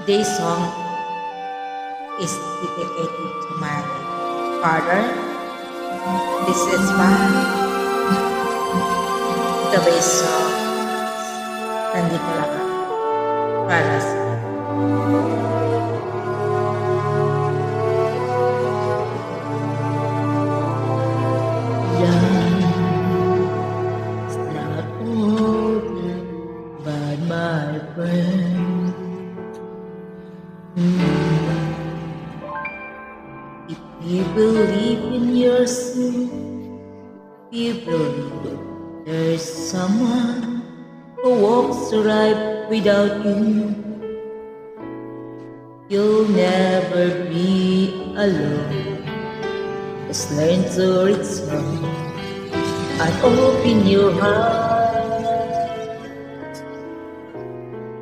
This song is dedicated to my father. This is one of the best song. Nandito lang ako para sa Love's not over, but my friend. If you believe in yourself, you believe there's someone who walks right without you. You'll never be alone. Just learn to reach out and open your heart.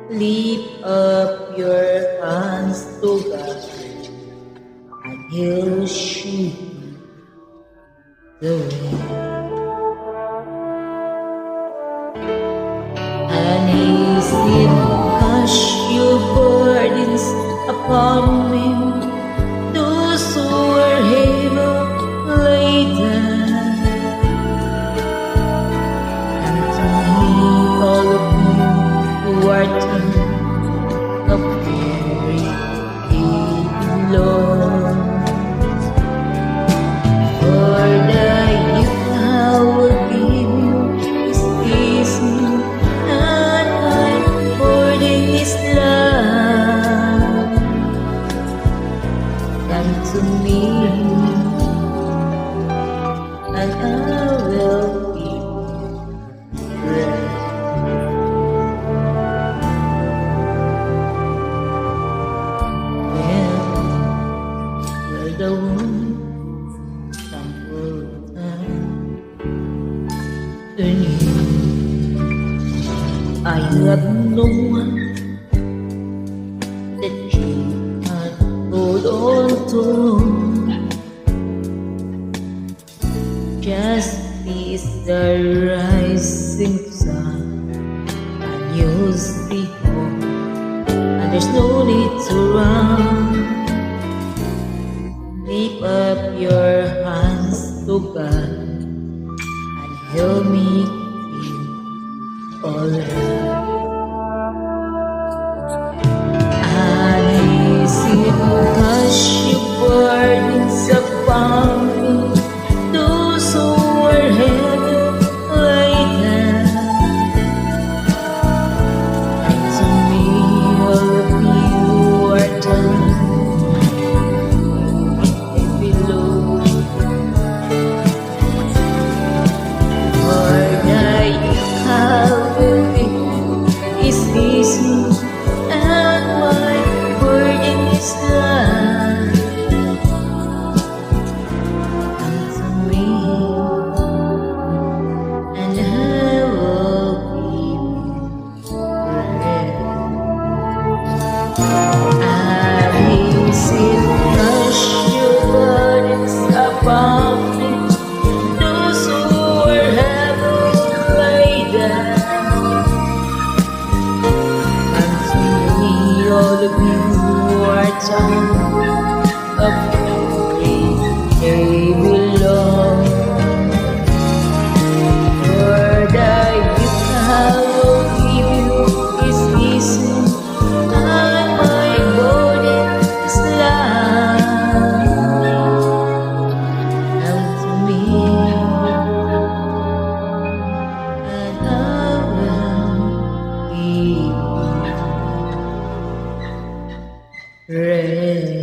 Lift up your hands to God, and He'll show you the way. And He's in hush your burdens upon me. Those who are heavy laden, and to me all of you who are tired of carrying load. For the gift I will give you is easy, and my burden is light. Come to me, and I will give you rest. When you're the one stumble down, and I have no one that you can hold on to. Just be the rising sun, and you'll be home, and there's no need to run. Lift up your hands to God, and He'll make you alright. And He's in hush your burdens upon me. Those who are heavy laden, and to me all of you are done below. For the Calvary is easy, and my burden is light. Come to me, and I will give you rest. I receive hush your burdens upon me. Those who are heavy laden, and to me all of you are tired of carrying heavy load. For the gift I will give you is easy, and my burden is light. Come to me, and I will give you rest.